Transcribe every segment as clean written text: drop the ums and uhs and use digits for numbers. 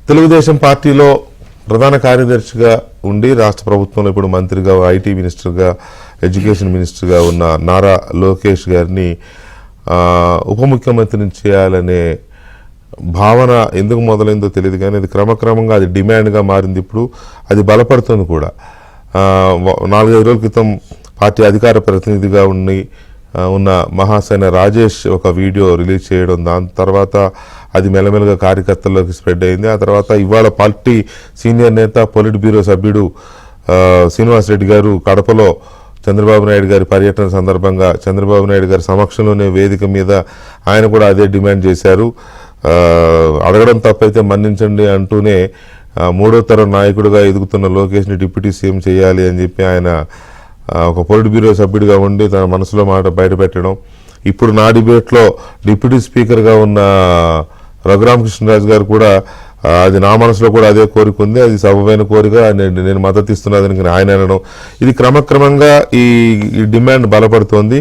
తెలుగుదేశం పార్టీలో ప్రధాన కార్యదర్శిగా ఉండి రాష్ట్ర ప్రభుత్వంలో ఇప్పుడు మంత్రిగా, ఐటీ మినిస్టర్గా, ఎడ్యుకేషన్ మినిస్టర్గా ఉన్న నారా లోకేష్ గారిని ఉప ముఖ్యమంత్రిని చేయాలనే భావన ఎందుకు మొదలైందో తెలియదు, కానీ అది క్రమక్రమంగా అది డిమాండ్గా మారింది. ఇప్పుడు అది బలపడుతుంది కూడా. 4-5 రోజుల క్రితం పార్టీ అధికార ప్రతినిధిగా ఉన్న మహాసేన రాజేష్ ఒక వీడియో రిలీజ్ చేయడం, దాని తర్వాత అది మెల్లమెల్లగా కార్యకర్తల్లోకి స్ప్రెడ్ అయింది. ఆ తర్వాత ఇవాళ పార్టీ సీనియర్ నేత, పొలిట్ బ్యూరో సభ్యుడు శ్రీనివాస్ రెడ్డి గారు కడపలో చంద్రబాబు నాయుడు గారి పర్యటన సందర్భంగా చంద్రబాబు నాయుడు గారి సమక్షంలోనే వేదిక మీద ఆయన కూడా అదే డిమాండ్ చేశారు. అడగడం తప్పైతే మన్నించండి అంటూనే 3వ తరం నాయకుడిగా ఎదుగుతున్న లోకేష్ని డిప్యూటీ సీఎం చేయాలి అని చెప్పి ఆయన ఒక పొలిట్ బ్యూరో సభ్యుడిగా ఉండి తన మనసులో మాట బయటపెట్టడం. ఇప్పుడు నా డిబేట్లో డిప్యూటీ స్పీకర్గా ఉన్న రఘురామకృష్ణరాజు గారు కూడా అది నా మనసులో కూడా అదే కోరిక ఉంది, అది సబబైన కోరిక, నేను మద్దతు ఇస్తున్నదని ఆయన అనడం, ఇది క్రమక్రమంగా ఈ డిమాండ్ బలపడుతోంది.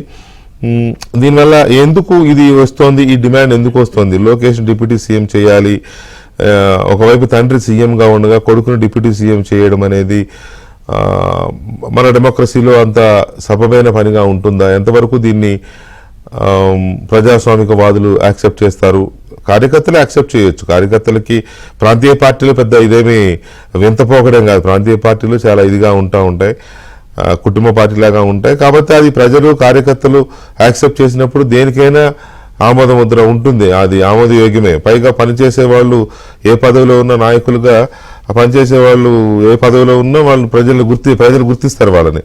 దీనివల్ల ఎందుకు ఇది వస్తోంది, ఈ డిమాండ్ ఎందుకు వస్తోంది? లోకేష్ డిప్యూటీ సీఎం చేయాలి, ఒకవైపు తండ్రి సీఎంగా ఉండగా కొడుకును డిప్యూటీ సీఎం చేయడం అనేది మన డెమోక్రసీలో అంత సబబైన పనిగా ఉంటుందా? ఎంతవరకు దీన్ని ప్రజాస్వామికవాదులు యాక్సెప్ట్ చేస్తారు? కార్యకర్తలు యాక్సెప్ట్ చేయొచ్చు, కార్యకర్తలకి ప్రాంతీయ పార్టీలు పెద్ద ఇదేమీ వింతపోకడం కాదు, ప్రాంతీయ పార్టీలు చాలా ఇదిగా ఉంటాయి, కుటుంబ పార్టీలాగా ఉంటాయి. కాబట్టి అది ప్రజలు, కార్యకర్తలు యాక్సెప్ట్ చేసినప్పుడు దేనికైనా ఆమోద ముద్ర ఉంటుంది, అది ఆమోదయోగ్యమే. పైగా పనిచేసే వాళ్ళు ఏ పదవిలో ఉన్న నాయకులుగా పనిచేసే వాళ్ళు ఏ పదవిలో ఉన్నా వాళ్ళు ప్రజలు గుర్తిస్తారు వాళ్ళని.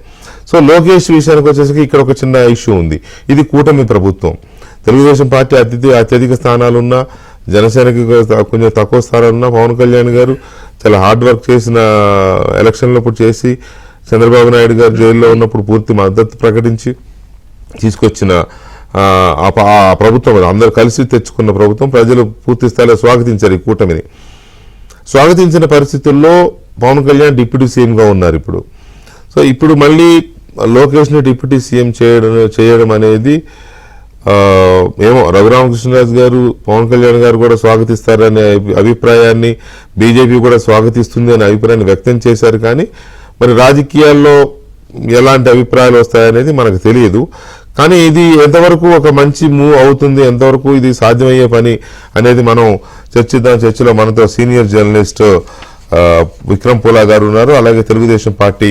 సో లోకేష్ విషయానికి వచ్చేసరికి ఇక్కడ ఒక చిన్న ఇష్యూ ఉంది. ఇది కూటమి ప్రభుత్వం. తెలుగుదేశం పార్టీ అత్యధిక స్థానాలున్నా, జనసేనకి కొంచెం తక్కువ స్థానాలున్నా, పవన్ కళ్యాణ్ గారు చాలా హార్డ్ వర్క్ చేసిన ఎలక్షన్లో ఇప్పుడు చేసి చంద్రబాబు నాయుడు గారు జైల్లో ఉన్నప్పుడు పూర్తి మద్దతు ప్రకటించి తీసుకొచ్చిన ఆ ప్రభుత్వం, అందరూ కలిసి తెచ్చుకున్న ప్రభుత్వం, ప్రజలు పూర్తి స్థాయిలో స్వాగతించారు ఈ కూటమిని. స్వాగతించిన పరిస్థితుల్లో పవన్ కళ్యాణ్ డిప్యూటీ సీఎంగా ఉన్నారు ఇప్పుడు. సో ఇప్పుడు మళ్ళీ లోకేష్ని డిప్యూటీ సీఎం చేయడం అనేది ఏమో రఘురామకృష్ణరాజు గారు, పవన్ కళ్యాణ్ గారు కూడా స్వాగతిస్తారనే అభిప్రాయాన్ని, బీజేపీ కూడా స్వాగతిస్తుంది అనే అభిప్రాయాన్ని వ్యక్తం చేశారు. కానీ మరి రాజకీయాల్లో ఎలాంటి అభిప్రాయాలు వస్తాయనేది మనకు తెలియదు. కానీ ఇది ఎంతవరకు ఒక మంచి మూవ్ అవుతుంది, ఎంతవరకు ఇది సాధ్యమయ్యే పని అనేది మనం చర్చిద్దాం. చర్చలో మనతో సీనియర్ జర్నలిస్ట్ విక్రమ్ పూలా గారు ఉన్నారు, అలాగే తెలుగుదేశం పార్టీ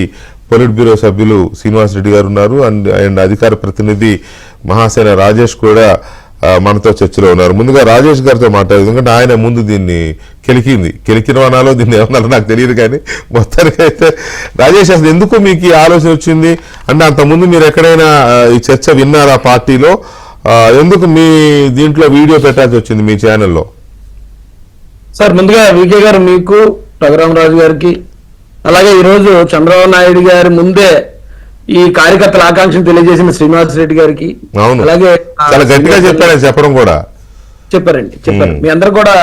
పొలిట్ బ్యూరో సభ్యులు శ్రీనివాస్ రెడ్డి గారు ఉన్నారు, అండ్ అధికార ప్రతినిధి మహాసేన రాజేష్ కూడా మనతో చర్చలో ఉన్నారు. ముందుగా రాజేష్ గారితో మాట్లాడదు, ఎందుకంటే ఆయన ముందు దీన్ని కెలికిన వనాలో దీన్ని ఏమన్నారో నాకు తెలియదు. కానీ మొత్తానికి అయితే రాజేష్, అసలు ఎందుకు మీకు ఈ ఆలోచన వచ్చింది? అంటే అంతకుముందు మీరు ఎక్కడైనా ఈ చర్చ విన్నారా పార్టీలో? ఎందుకు మీ దీంట్లో వీడియో పెట్టాల్సి వచ్చింది మీ ఛానల్లో? సార్, ముందుగా వికే గారు, మీకు, రఘురామరాజు గారికి, అలాగే ఈరోజు చంద్రబాబు నాయుడు గారి ముందే ఈ కార్యకర్తల ఆకాంక్షను తెలియజేసిన శ్రీనివాస్ రెడ్డి గారికి, అలాగే చాలా గట్టిగా చెప్పడం కూడా చెప్పారు. మీ అందరూ కూడా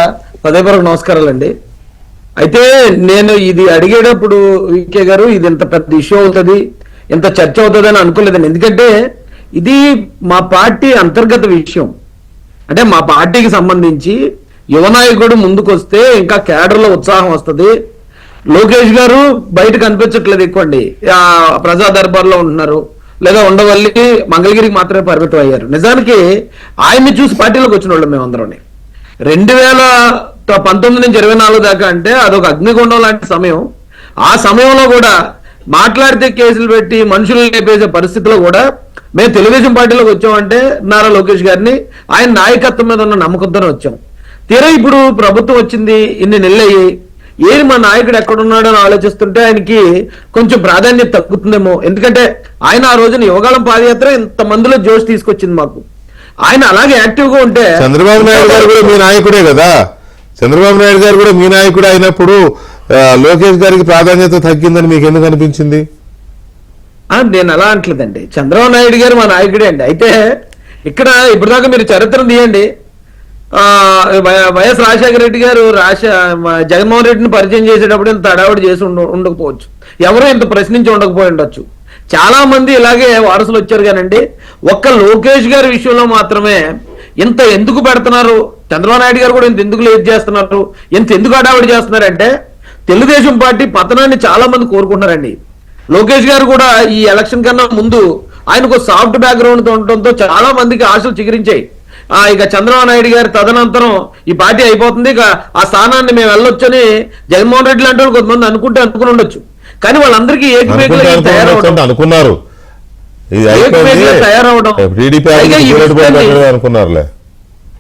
హృదయపూర్వక నమస్కారాలండి. అయితే నేను ఇది అడిగేటప్పుడు వికే గారు, ఇది ఇంత పెద్ద ఇష్యూ అవుతుంది, ఇంత చర్చ అవుతుంది అని అనుకోలేదండి. ఎందుకంటే ఇది మా పార్టీ అంతర్గత విషయం. అంటే మా పార్టీకి సంబంధించి యువ నాయకుడు ముందుకు వస్తే ఇంకా కేడర్లో ఉత్సాహం వస్తుంది. లోకేష్ గారు బయట కనిపించట్లేదు ఎక్కువండి, ప్రజా దర్బార్లో ఉంటున్నారు, లేదా ఉండవల్లి, మంగళగిరికి మాత్రమే పరిమితం అయ్యారు. నిజానికి ఆయన్ని చూసి పార్టీలోకి వచ్చిన వాళ్ళు మేమందరం 2019 నుంచి 24 దాకా అంటే అదొక అగ్నిగుండం లాంటి సమయం. ఆ సమయంలో కూడా మాట్లాడితే కేసులు పెట్టి మనుషులు లేపేసే పరిస్థితిలో కూడా మేము తెలుగుదేశం పార్టీలోకి వచ్చామంటే నారా లోకేష్ గారిని, ఆయన నాయకత్వం మీద ఉన్న నమ్మకంతోనే వచ్చాం. తీరా ఇప్పుడు ప్రభుత్వం వచ్చింది, ఇన్ని నెలలయ్యి, ఏది మా నాయకుడు ఎక్కడున్నాడో అని ఆలోచిస్తుంటే ఆయనకి కొంచెం ప్రాధాన్యత తగ్గుతుందేమో. ఎందుకంటే ఆయన ఆ రోజున యువగాళం పాదయాత్ర ఇంత మందిలో జోష్ తీసుకొచ్చింది మాకు. ఆయన అలాగే యాక్టివ్ గా ఉంటే చంద్రబాబు నాయుడు గారు కూడా మీ నాయకుడే కదా, చంద్రబాబు నాయుడు గారు కూడా మీ నాయకుడు అయినప్పుడు లోకేష్ గారికి ప్రాధాన్యత తగ్గిందని మీకు ఎందుకు అనిపించింది? నేను అలా అంటలేదండి, చంద్రబాబు నాయుడు గారు మా నాయకుడే అండి. అయితే ఇక్కడ ఇప్పటిదాకా మీరు చరిత్ర తీయండి, వైఎస్ రాజశేఖర రెడ్డి గారు జగన్మోహన్ రెడ్డిని పరిచయం చేసేటప్పుడు ఇంత అడావిడి చేసి ఉండకపోవచ్చు, ఎవరో ఇంత ప్రశ్నించి ఉండకపోయి ఉండొచ్చు. చాలా మంది ఇలాగే వారసులు వచ్చారు. కానండి ఒక్క లోకేష్ గారి విషయంలో మాత్రమే ఇంత ఎందుకు పెడుతున్నారు, చంద్రబాబు నాయుడు గారు కూడా ఇంత ఎందుకు లేట్ చేస్తున్నారు, ఎందుకు హడావిడి చేస్తున్నారంటే తెలుగుదేశం పార్టీ పతనాన్ని చాలా మంది కోరుకుంటున్నారండి. లోకేష్ గారు కూడా ఈ ఎలక్షన్ కన్నా ముందు ఆయనకు సాఫ్ట్ బ్యాక్గ్రౌండ్ ఉండటంతో చాలా మందికి ఆశలు చిగురించాయి. ఇక చంద్రబాబు నాయుడు గారి తదనంతరం ఈ పార్టీ అయిపోతుంది, ఇక ఆ స్థానాన్ని మేము వెళ్ళొచ్చని జగన్మోహన్ రెడ్డి లాంటి వాళ్ళు కొంతమంది అనుకుని ఉండొచ్చు. కానీ వాళ్ళందరికీ అనుకున్నారు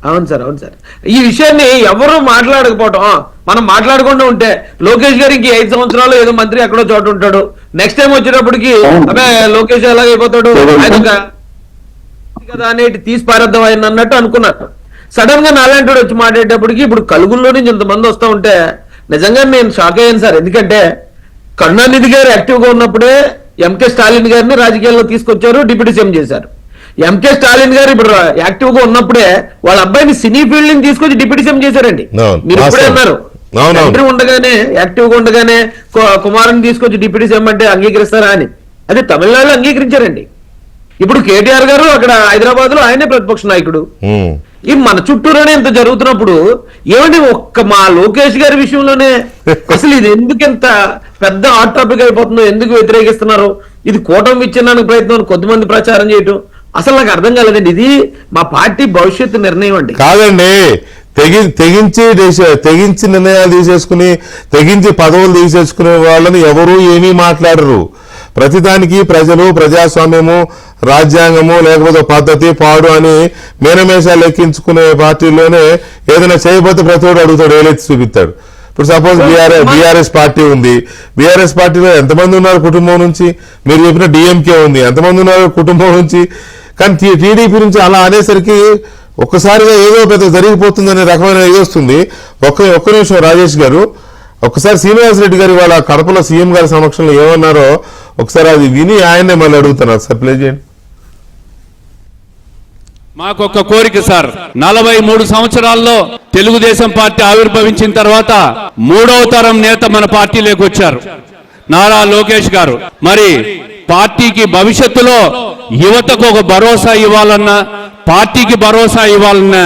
అవును సార్. ఈ విషయాన్ని ఎవరు మాట్లాడకపోవటం, మనం మాట్లాడకుండా ఉంటే లోకేష్ గారికి 5 సంవత్సరాలు ఏదో మంత్రి ఎక్కడో చోట ఉంటాడు, నెక్స్ట్ టైం వచ్చేటప్పటికి అదే లోకేష్ ఎలాగైపోతాడు ఆయన కదా అనేటి తీసి పారేద్దాం ఆయన అన్నట్టు అనుకున్నారు. సడన్ గా నాలాంటి వచ్చి మాట్లాడేటప్పటికి ఇప్పుడు కలుగుల్లో నుంచి ఇంతమంది వస్తూ ఉంటే నిజంగా నేను షాక్ అయ్యాను సార్. ఎందుకంటే కరుణానిధి గారు యాక్టివ్ గా ఉన్నప్పుడే ఎంకే స్టాలిన్ గారిని రాజకీయాల్లో తీసుకొచ్చారు, డిప్యూటీ సీఎం చేశారు. ఎంకే స్టాలిన్ గారు ఇప్పుడు యాక్టివ్ గా ఉన్నప్పుడే వాళ్ళ అబ్బాయిని సినీ ఫీల్డ్ ని తీసుకొచ్చి డిప్యూటీ సీఎం చేశారండి. మీరు ఇప్పుడే అన్నారు తండ్రి ఉండగానే యాక్టివ్ గా ఉండగానే కుమారుని తీసుకొచ్చి డిప్యూటీ సీఎం అంటే అంగీకరిస్తారా అని. అదే తమిళనాడులో అంగీకరించారండి. ఇప్పుడు కేటీఆర్ గారు అక్కడ హైదరాబాద్ లో ఆయనే ప్రతిపక్ష నాయకుడు. ఈ మన చుట్టూలోనే ఇంత జరుగుతున్నప్పుడు ఏమండి ఒక్క మా లోకేష్ గారి విషయంలోనే అసలు ఇది ఎందుకు ఎంత పెద్ద హాట్ టాపిక్ అయిపోతుందో, ఎందుకు వ్యతిరేకిస్తున్నారు, ఇది కూటమి విచ్ఛిన్నానికి ప్రయత్నం కొద్దిమంది ప్రచారం చేయటం అసలు నాకు అర్థం కాలేదండి. ఇది మా పార్టీ భవిష్యత్తు నిర్ణయం అండి. కాదండి, తెగించి నిర్ణయాలు తీసేసుకుని తెగించి పదవులు తీసేసుకునే వాళ్ళని ఎవరూ ఏమీ మాట్లాడరు. ప్రతిదానికి ప్రజలు ప్రజాస్వామ్యము రాజ్యాంగము లేకపోతే పద్ధతి పాడు అని మేనమేషాలు లెక్కించుకునే పార్టీలోనే ఏదైనా చేయబోతే ప్రతివాడు అడుగుతాడు, ఏలెత్తి చూపిస్తాడు. ఇప్పుడు సపోజ్ బీఆర్ఎస్ పార్టీ ఉంది, బీఆర్ఎస్ పార్టీలో ఎంతమంది ఉన్నారు కుటుంబం నుంచి, మీరు చెప్పిన డిఎంకే ఉంది ఎంతమంది ఉన్నారు కుటుంబం నుంచి. కానీ టీడీపీ నుంచి అలా అనేసరికి ఒక్కసారిగా ఏదో పెద్ద జరిగిపోతుందనే రకమైన ఇది వస్తుంది. ఒక్క నిమిషం రాజేష్ గారు, ఒక్కసారి శ్రీనివాస్ రెడ్డి గారు వాళ్ళ కడపలో సీఎం గారి సమక్షంలో ఏమన్నారో ఒకసారి అది విని ఆయన్నే మళ్ళీ అడుగుతున్నారు సార్, ప్లే చేయండి. మాకొక్క కోరిక సార్, 43 సంవత్సరాల్లో తెలుగుదేశం పార్టీ ఆవిర్భవించిన తర్వాత 3వ తరం నేత మన పార్టీలోకి వచ్చారు నారా లోకేష్ గారు. మరి పార్టీకి భవిష్యత్తులో యువతకు ఒక భరోసా ఇవ్వాలన్నా, పార్టీకి భరోసా ఇవ్వాలన్నా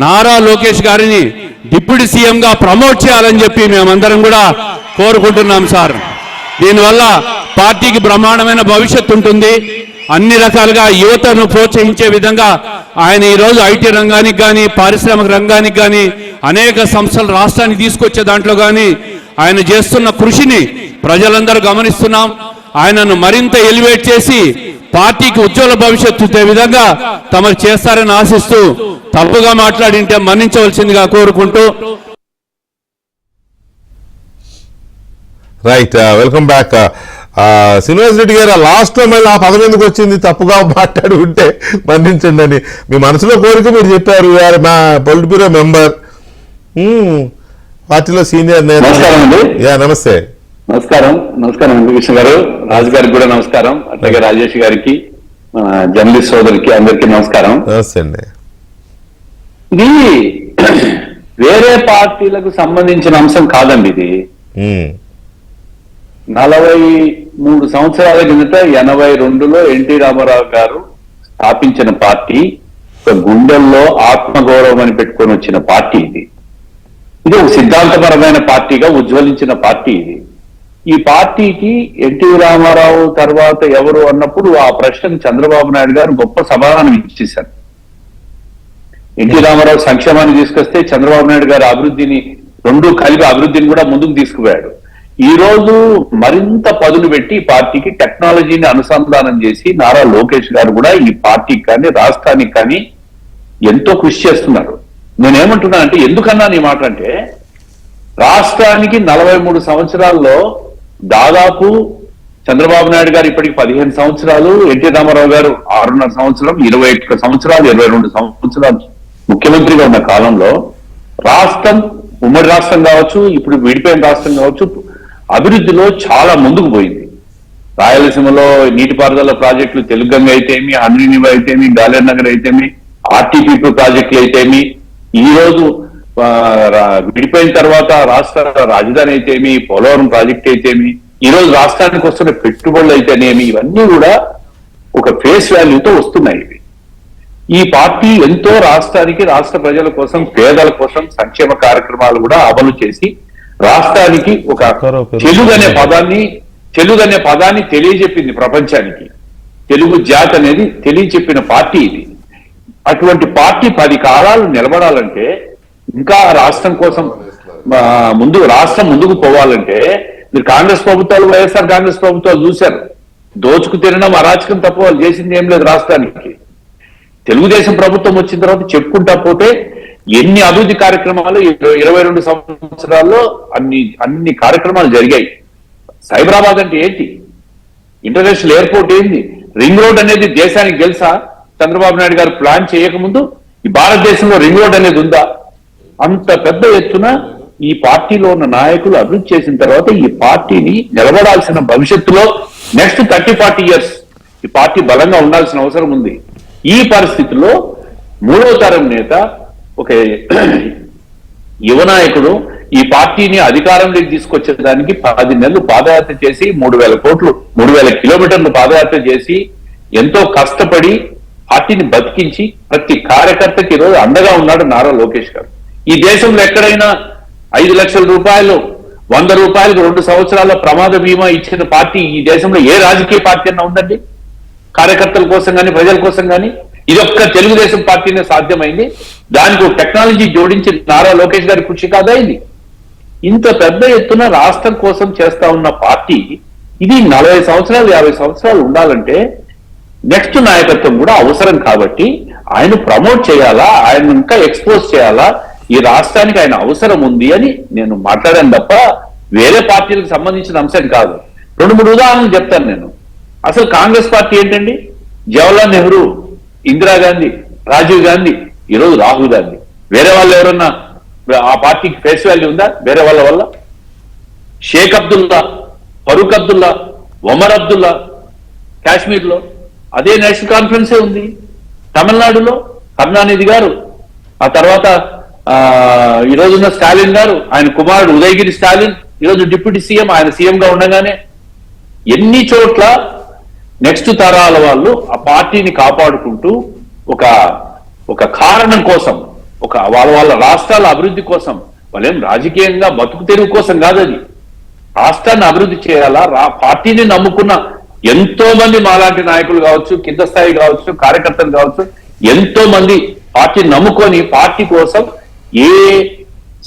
నారా లోకేష్ గారిని డిప్యూటీ సీఎం గా ప్రమోట్ చేయాలని చెప్పి మేమందరం కూడా కోరుకుంటున్నాం సార్. దీనివల్ల పార్టీకి బ్రహ్మాండమైన భవిష్యత్తు ఉంటుంది. అన్ని రకాలుగా యువతను ప్రోత్సహించే విధంగా ఆయన ఈరోజు ఐటీ రంగానికి కానీ పారిశ్రామిక రంగానికి కానీ అనేక సంస్థలు రాష్ట్రానికి తీసుకొచ్చే దాంట్లో కానీ ఆయన చేస్తున్న కృషిని ప్రజలందరూ గమనిస్తున్నాం. ఆయనను మరింత ఎలివేట్ చేసి పార్టీకి ఉజ్వల భవిష్యత్తు ఇచ్చే విధంగా తమరు చేస్తారని ఆశిస్తూ తప్పుగా మాట్లాడింటే మన్నించవలసిందిగా కోరుకుంటూ. Right, welcome back. Srinivas Reddy గారు లాస్ట్ లో మళ్ళీ ఆ పదం ఎందుకు వచ్చింది, తప్పుగా మాట్లాడి ఉంటే మన్నించండి అని మీ మనసులో కోరిక మీరు చెప్పారు. మా పొలిట్ బ్యూరో మెంబర్, పార్టీలో సీనియర్ నేత. నమస్తే. నమస్కారం అండి కృష్ణ గారు, రాజు గారికి కూడా నమస్కారం, అట్లాగే రాజేష్ గారికి, మన జర్నలిస్ట్ సోదరికి అందరికీ నమస్కారం. నమస్తే అండి. ఇది వేరే పార్టీలకు సంబంధించిన అంశం కాదండి. ఇది 43 సంవత్సరాల కిందట 82లో ఎన్టీ రామారావు గారు స్థాపించిన పార్టీ, గుండెల్లో ఆత్మగౌరవం అని పెట్టుకొని వచ్చిన పార్టీ ఇది. ఇది ఒక సిద్ధాంతపరమైన పార్టీగా ఉజ్వలించిన పార్టీ ఇది. ఈ పార్టీకి ఎన్టీ రామారావు తర్వాత ఎవరు అన్నప్పుడు ఆ ప్రశ్నకు చంద్రబాబు నాయుడు గారు గొప్ప సమాధానం ఇచ్చేశారు. ఎన్టీ రామారావు సంక్షేమాన్ని తీసుకొస్తే చంద్రబాబు నాయుడు గారు అభివృద్ధిని, రెండు కలిపి అభివృద్ధిని కూడా ముందుకు తీసుకుపోయాడు. ఈ రోజు మరింత పదులు పెట్టి పార్టీకి టెక్నాలజీని అనుసంధానం చేసి నారా లోకేష్ గారు కూడా ఈ పార్టీకి కానీ రాష్ట్రానికి కానీ ఎంతో కృషి చేస్తున్నారు. నేనేమంటున్నానంటే, ఎందుకన్నా నీ మాట అంటే, రాష్ట్రానికి 43 సంవత్సరాల్లో దాదాపు చంద్రబాబు నాయుడు గారు ఇప్పటికి 15 సంవత్సరాలు, ఎన్టీ రామారావు గారు 6.5 సంవత్సరం, 21 సంవత్సరాలు, 22 సంవత్సరాలు ముఖ్యమంత్రిగా ఉన్న కాలంలో రాష్ట్రం, ఉమ్మడి రాష్ట్రం కావచ్చు, ఇప్పుడు విడిపోయిన రాష్ట్రం కావచ్చు, అభివృద్ధిలో చాలా ముందుకు పోయింది. రాయలసీమలో నీటిపారుదల ప్రాజెక్టులు తెలుగంగ అయితేమి, హంద్రీనివా అయితేమి, గాలేరు నగర్ అయితేమి, ఆర్టీపీపీ ప్రాజెక్టులు అయితేమి, ఈ రోజు విడిపోయిన తర్వాత రాష్ట్ర రాజధాని అయితేమి, పోలవరం ప్రాజెక్ట్ అయితేమి, ఈ రోజు రాష్ట్రానికి వస్తున్న పెట్టుబడులు అయితేనేమి, ఇవన్నీ కూడా ఒక ఫేస్ వాల్యూతో వస్తున్నాయి. ఇవి ఈ పార్టీ ఎంతో రాష్ట్రానికి, రాష్ట్ర ప్రజల కోసం, పేదల కోసం సంక్షేమ కార్యక్రమాలు కూడా అమలు చేసి రాష్ట్రానికి ఒక తెలుగు అనే పదాన్ని తెలియజెప్పింది ప్రపంచానికి. తెలుగు జాతి అనేది తెలియజెప్పిన పార్టీ ఇది. అటువంటి పార్టీ 10 కాలాలు నిలబడాలంటే, ఇంకా రాష్ట్రం కోసం రాష్ట్రం ముందుకు పోవాలంటే, మీరు కాంగ్రెస్ ప్రభుత్వాలు, వైఎస్ఆర్ కాంగ్రెస్ ప్రభుత్వాలు చూశారు. దోచుకు తినడం, అరాచకం తప్ప వాళ్ళు చేసింది ఏం లేదు రాష్ట్రానికి. తెలుగుదేశం ప్రభుత్వం వచ్చిన తర్వాత చెప్పుకుంటా పోతే ఎన్ని అభివృద్ధి కార్యక్రమాలు 22 సంవత్సరాల్లో అన్ని కార్యక్రమాలు జరిగాయి. సైబరాబాద్ అంటే ఏంటి? ఇంటర్నేషనల్ ఎయిర్పోర్ట్ ఏంది? రింగ్ రోడ్ అనేది దేశానికి తెలుసా? చంద్రబాబు నాయుడు గారు ప్లాన్ చేయకముందు ఈ భారతదేశంలో రింగ్ రోడ్ అనేది ఉందా? అంత పెద్ద ఎత్తున ఈ పార్టీలో ఉన్న నాయకులు అభివృద్ధి చేసిన తర్వాత ఈ పార్టీని నిలబడాల్సిన భవిష్యత్తులో నెక్స్ట్ 30-40 ఇయర్స్ ఈ పార్టీ బలంగా ఉండాల్సిన అవసరం ఉంది. ఈ పరిస్థితుల్లో 3వ తరం నేత, ఒక యువ నాయకుడు ఈ పార్టీని అధికారంలోకి తీసుకొచ్చేదానికి 10 నెలలు పాదయాత్ర చేసి 3,000 కిలోమీటర్లు పాదయాత్ర చేసి ఎంతో కష్టపడి పార్టీని బతికించి ప్రతి కార్యకర్తకి ఈరోజు అండగా ఉన్నాడు నారా లోకేష్ గారు. ఈ దేశంలో ఎక్కడైనా 5 లక్షల రూపాయలు, 100 రూపాయలకు 2 సంవత్సరాల ప్రమాద బీమా ఇచ్చిన పార్టీ ఈ దేశంలో ఏ రాజకీయ పార్టీ అన్నా ఉందండి? కార్యకర్తల కోసం కానీ, ప్రజల కోసం కానీ. ఇదొక్క తెలుగుదేశం పార్టీనే సాధ్యమైంది. దానికి టెక్నాలజీ జోడించి నారా లోకేష్ గారి కృషి కాదా ఇది? ఇంత పెద్ద ఎత్తున రాష్ట్రం కోసం చేస్తా ఉన్న పార్టీ ఇది 40 సంవత్సరాలు, 50 సంవత్సరాలు ఉండాలంటే నెక్స్ట్ నాయకత్వం కూడా అవసరం. కాబట్టి ఆయన ప్రమోట్ చేయాలా, ఆయన ఇంకా ఎక్స్పోజ్ చేయాలా, ఈ రాష్ట్రానికి ఆయన అవసరం ఉంది అని నేను మాట్లాడాను తప్ప వేరే పార్టీలకు సంబంధించిన అంశం కాదు. 2-3 ఉదాహరణలు చెప్తాను నేను. అసలు కాంగ్రెస్ పార్టీ ఏంటండి? జవహర్లాల్ నెహ్రూ, ఇందిరాగాంధీ, రాజీవ్ గాంధీ, ఈరోజు రాహుల్ గాంధీ. వేరే వాళ్ళు ఎవరన్నా ఆ పార్టీకి ఫేస్ వాల్యూ ఉందా వేరే వాళ్ళ వల్ల? షేక్ అబ్దుల్లా, ఫరూక్ అబ్దుల్లా, ఒమర్ అబ్దుల్లా కాశ్మీర్లో అదే నేషనల్ కాన్ఫరెన్సే ఉంది. తమిళనాడులో కరుణానిధి గారు, ఆ తర్వాత ఈరోజున్న స్టాలిన్ గారు, ఆయన కుమారుడు ఉదయగిరి స్టాలిన్ ఈరోజు డిప్యూటీ సీఎం, ఆయన సీఎం గా ఉండగానే ఎన్ని చోట్ల నెక్స్ట్ తరాల వాళ్ళు ఆ పార్టీని కాపాడుకుంటూ ఒక కారణం కోసం, వాళ్ళ రాష్ట్రాల అభివృద్ధి కోసం, వాళ్ళేం రాజకీయంగా బతుకు తెరువు కోసం కాదు, అది రాష్ట్రాన్ని అభివృద్ధి చేయాలా. పార్టీని నమ్ముకున్న ఎంతో మంది మాలాంటి నాయకులు కావచ్చు, కింద స్థాయి కావచ్చు, కార్యకర్తలు కావచ్చు, ఎంతో మంది పార్టీని నమ్ముకొని పార్టీ కోసం ఏ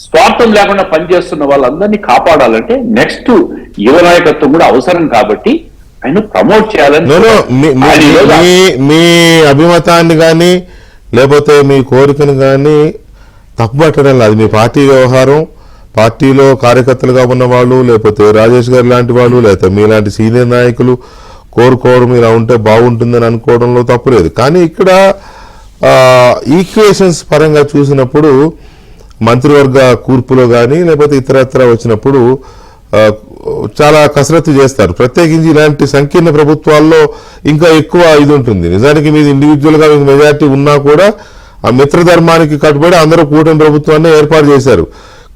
స్వార్థం లేకుండా పనిచేస్తున్న వాళ్ళందరినీ కాపాడాలంటే నెక్స్ట్ యువ నాయకత్వం కూడా అవసరం. కాబట్టి ఆయన ప్రమోట్ చేయాలని మీ అభిమతాన్ని కానీ లేకపోతే మీ కోరికను కానీ తప్పుపట్టడం లేదు. మీ పార్టీ వ్యవహారం, పార్టీలో కార్యకర్తలుగా ఉన్న వాళ్ళు, లేకపోతే రాజేష్ గారు లాంటి వాళ్ళు, లేకపోతే మీలాంటి సీనియర్ నాయకులు కోరుకోవడం ఇలా ఉంటే బాగుంటుందని అనుకోవడంలో తప్పు లేదు. కానీ ఇక్కడ ఈక్వేషన్స్ పరంగా చూసినప్పుడు మంత్రివర్గ కూర్పులో కానీ లేకపోతే ఇతరత్ర వచ్చినప్పుడు చాలా కసరత్తు చేస్తారు. ప్రత్యేకించి ఇలాంటి సంకీర్ణ ప్రభుత్వాల్లో ఇంకా ఎక్కువ ఇది ఉంటుంది. నిజానికి మీది ఇండివిజువల్ గా మెజార్టీ ఉన్నా కూడా ఆ మిత్రధర్మానికి కట్టుబడి అందరూ కూటమి ప్రభుత్వాన్ని ఏర్పాటు చేశారు.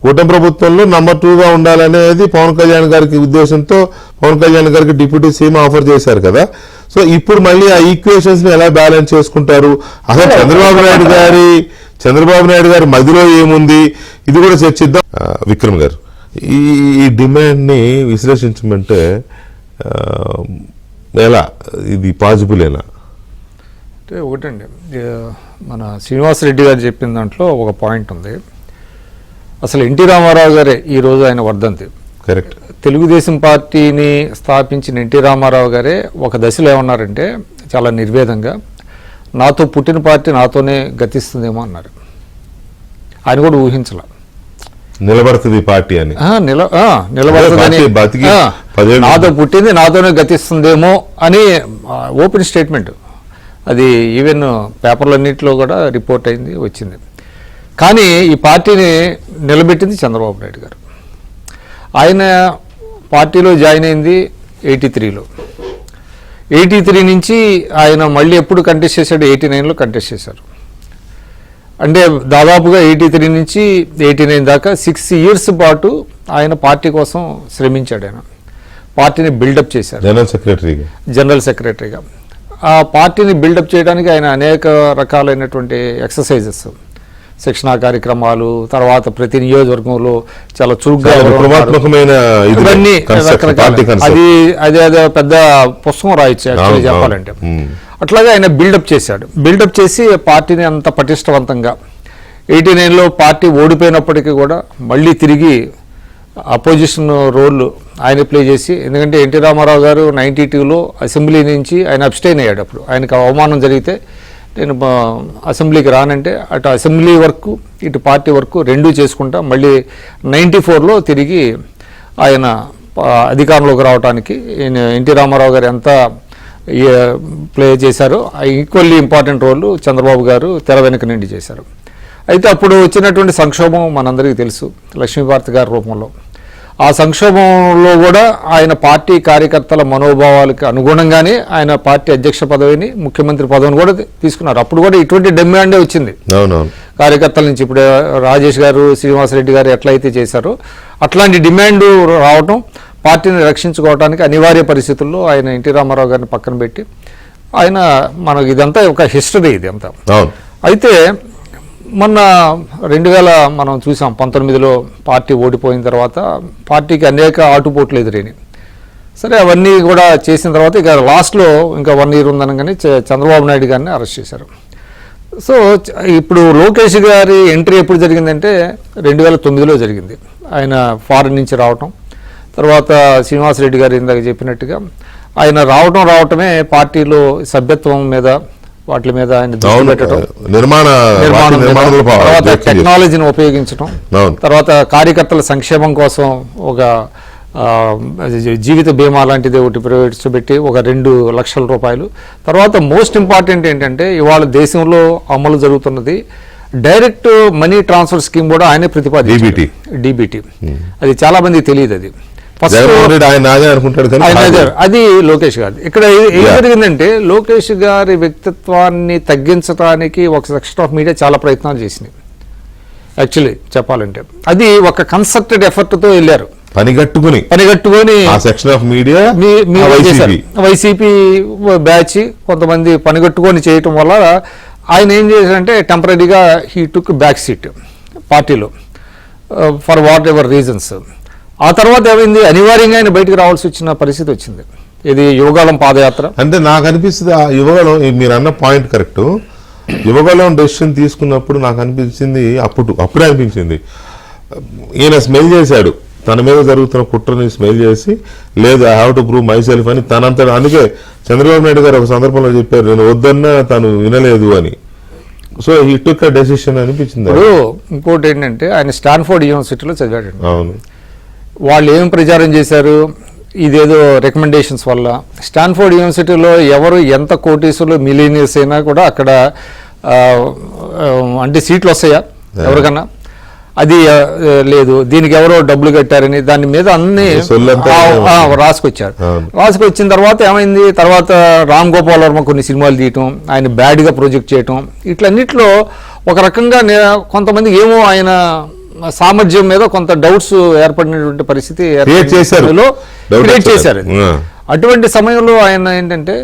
కూటమి ప్రభుత్వంలో నంబర్ 2గా ఉండాలనేది పవన్ కళ్యాణ్ గారికి ఉద్దేశంతో పవన్ కళ్యాణ్ గారికి డిప్యూటీ సీఎం ఆఫర్ చేశారు కదా. సో ఇప్పుడు మళ్ళీ ఆ ఈక్వేషన్స్ ని ఎలా బ్యాలెన్స్ చేసుకుంటారు? అసలు చంద్రబాబు నాయుడు గారి మధ్యలో ఏముంది, ఇది కూడా చర్చిద్దాం. విక్రమ్ గారు, ఈ డిమాండ్ ని విశ్లేషించమంటే ఎలా, ఇది పాజిబులేనా? అంటే ఒకటండి, మన శ్రీనివాసరెడ్డి గారు చెప్పిన దాంట్లో ఒక పాయింట్ ఉంది. అసలు ఎన్టీ రామారావు గారే ఈరోజు ఆయన వర్ధంతి. కరెక్ట్. తెలుగుదేశం పార్టీని స్థాపించిన ఎన్టీ రామారావు గారే ఒక దశలో ఏమన్నారంటే చాలా నిర్వేదంగా, నాతో పుట్టిన పార్టీ నాతోనే గతిస్తుందేమో అన్నారు. ఆయన కూడా ఊహించాల నిలబడుతుంది పార్టీ అని, నిలబడుతుంది, నాతో పుట్టింది నాతోనే గతిస్తుందేమో అని ఓపెన్ స్టేట్మెంట్. అది ఈవెన్ పేపర్లన్నింటిలో కూడా రిపోర్ట్ అయింది, వచ్చింది. కానీ ఈ పార్టీని నిలబెట్టింది చంద్రబాబు నాయుడు గారు. ఆయన పార్టీలో జాయిన్ అయింది 83లో. 83 నుంచి ఆయన మళ్ళీ ఎప్పుడు కంటెస్ట్ చేశాడు? 89లో కంటెస్ట్ చేశారు. అంటే దాదాపుగా 83 నుంచి 89 దాకా 6 ఇయర్స్ పాటు ఆయన పార్టీ కోసం శ్రమించాడు. ఆయన పార్టీని బిల్డప్ చేశారు జనరల్ సెక్రటరీగా. ఆ పార్టీని బిల్డప్ చేయడానికి ఆయన అనేక రకాలైనటువంటి ఎక్సర్సైజెస్, శిక్షణా కార్యక్రమాలు, తర్వాత ప్రతి నియోజకవర్గంలో చాలా చురుగ్గా ప్రభాత్మకమైన ఇవన్నీ రకరకాల అది అదే అదే పెద్ద పుస్తకం రాయొచ్చు యాక్చువల్లీ చెప్పాలంటే. అట్లాగే ఆయన బిల్డప్ చేశాడు. బిల్డప్ చేసి పార్టీని అంత పటిష్టవంతంగా 89లో పార్టీ ఓడిపోయినప్పటికీ కూడా మళ్ళీ తిరిగి అపోజిషన్ రోల్ ఆయన ప్లే చేసి, ఎందుకంటే ఎన్టీ రామారావు గారు 92లో అసెంబ్లీ నుంచి ఆయన అబ్స్టైన్ అయ్యాడు. అప్పుడు ఆయనకు అవమానం జరిగితే నేను అసెంబ్లీకి రానంటే అటు అసెంబ్లీ వర్క్ ఇటు పార్టీ వర్క్ రెండూ చేసుకుంటా మళ్ళీ 94లో తిరిగి ఆయన అధికారంలోకి రావడానికి ఎన్టీ రామారావు గారు ఎంత ప్లే చేశారో ఈక్వల్లీ ఇంపార్టెంట్ రోల్ చంద్రబాబు గారు తెర వెనుక నుండి చేశారు. అయితే అప్పుడు వచ్చినటువంటి సంక్షోభం మనందరికీ తెలుసు, లక్ష్మీభారతి గారి రూపంలో. ఆ సంక్షోభంలో కూడా ఆయన పార్టీ కార్యకర్తల మనోభావాలకు అనుగుణంగానే ఆయన పార్టీ అధ్యక్ష పదవిని, ముఖ్యమంత్రి పదవిని కూడా తీసుకున్నారు. అప్పుడు కూడా ఇటువంటి డిమాండే వచ్చింది కార్యకర్తల నుంచి. ఇప్పుడు రాజేష్ గారు, శ్రీనివాసరెడ్డి గారు ఎట్లయితే చేశారో అట్లాంటి డిమాండ్ రావటం, పార్టీని రక్షించుకోవడానికి అనివార్య పరిస్థితుల్లో ఆయన ఎన్టీ రామారావు గారిని పక్కన పెట్టి ఆయన, మనకు ఇదంతా ఒక హిస్టరీ ఇది అంతా. అయితే మొన్న 2000 మనం చూసాం, 19లో పార్టీ ఓడిపోయిన తర్వాత పార్టీకి అనేక ఆటుపోట్లు ఎదురైనాయి. సరే అవన్నీ కూడా చేసిన తర్వాత ఇక లాస్ట్లో ఇంకా 1 year ఉందనగానే చంద్రబాబు నాయుడు గారిని అరెస్ట్ చేశారు. సో ఇప్పుడు లోకేష్ గారి ఎంట్రీ ఎప్పుడు జరిగిందంటే 2009లో జరిగింది. ఆయన ఫారెన్ నుంచి రావటం, తర్వాత శ్రీనివాసరెడ్డి గారు ఇందాక చెప్పినట్టుగా ఆయన రావటమే పార్టీలో సభ్యత్వం మీద వాటి మీద ఆయన దృష్టి పెట్టడం, తర్వాత టెక్నాలజీని ఉపయోగించడం, తర్వాత కార్యకర్తల సంక్షేమం కోసం ఒక జీవిత బీమా లాంటిది ఒకటి ప్రవేశపెట్టి ఒక 2 లక్షల రూపాయలు. తర్వాత మోస్ట్ ఇంపార్టెంట్ ఏంటంటే ఇవాళ దేశంలో అమలు జరుగుతున్నది డైరెక్ట్ మనీ ట్రాన్స్ఫర్ స్కీమ్ కూడా ఆయనే ప్రతిపాదించారు, డీబీటీ. అది చాలా మందికి తెలియదు. అది అది లోకేష్ గారు. ఇక్కడ ఏం జరిగిందంటే లోకేష్ గారి వ్యక్తిత్వాన్ని తగ్గించడానికి ఒక సెక్షన్ ఆఫ్ మీడియా చాలా ప్రయత్నాలు చేసినాయి. యాక్చువల్లీ చెప్పాలంటే అది ఒక కన్సర్టెడ్ ఎఫర్ట్ తో వెళ్ళారు, పనిగట్టుకుని section of media YCP batch కొంతమంది పనిగట్టుకొని చేయటం వల్ల ఆయన ఏం చేశారంటే టెంపరీగా హీ టుక్ బ్యాక్ సీట్ పార్టీలో ఫర్ వాట్ ఎవర్ రీజన్స్. ఆ తర్వాత ఏమైంది, అనివార్యంగా ఆయన బయటకు రావాల్సి వచ్చిన పరిస్థితి వచ్చింది. ఇది యువగాళం పాదయాత్ర. అంటే నాకు అనిపిస్తుంది ఆ యువగాళం, మీరు అన్న పాయింట్ కరెక్ట్. యువగాళం డెసిషన్ తీసుకున్నప్పుడు నాకు అనిపించింది, అప్పుడే అనిపించింది ఈయన స్మెల్ చేశాడు, తన మీద జరుగుతున్న కుట్రని స్మెల్ చేసి, లేదు I have to prove my self అని తనంతా. అందుకే చంద్రబాబు నాయుడు గారు ఒక సందర్భంలో చెప్పారు, నేను వద్దన్నా తను వినలేదు అని. So he took a decision అనిపించింది. ఇప్పుడు ఇంకోటి ఏంటంటే ఆయన స్టాన్ఫోర్డ్ యూనివర్సిటీలో చదివాడు. అవును, వాళ్ళు ఏం ప్రచారం చేశారు, ఇదేదో రికమెండేషన్స్ వల్ల. స్టాన్ఫోర్డ్ యూనివర్సిటీలో ఎవరు ఎంత కోటీసులు మిలీనియర్స్ అయినా కూడా అక్కడ అంటే సీట్లు వస్తాయా ఎవరికన్నా? అది లేదు, దీనికి ఎవరో డబ్బులు కట్టారని దాని మీద అన్ని రాసుకొచ్చారు. రాసుకొచ్చిన తర్వాత ఏమైంది, తర్వాత రామ్ గోపాల్ వర్మ కొన్ని సినిమాలు తీయటం, ఆయన బ్యాడ్గా ప్రొజెక్ట్ చేయటం, ఇట్లన్నిట్లో ఒక రకంగా కొంతమంది ఏమో ఆయన సామర్థ్యం మీద కొంత డౌట్స్ ఏర్పడినటువంటి పరిస్థితి క్రియేట్ చేశారు. అటువంటి సమయంలో ఆయన ఏంటంటే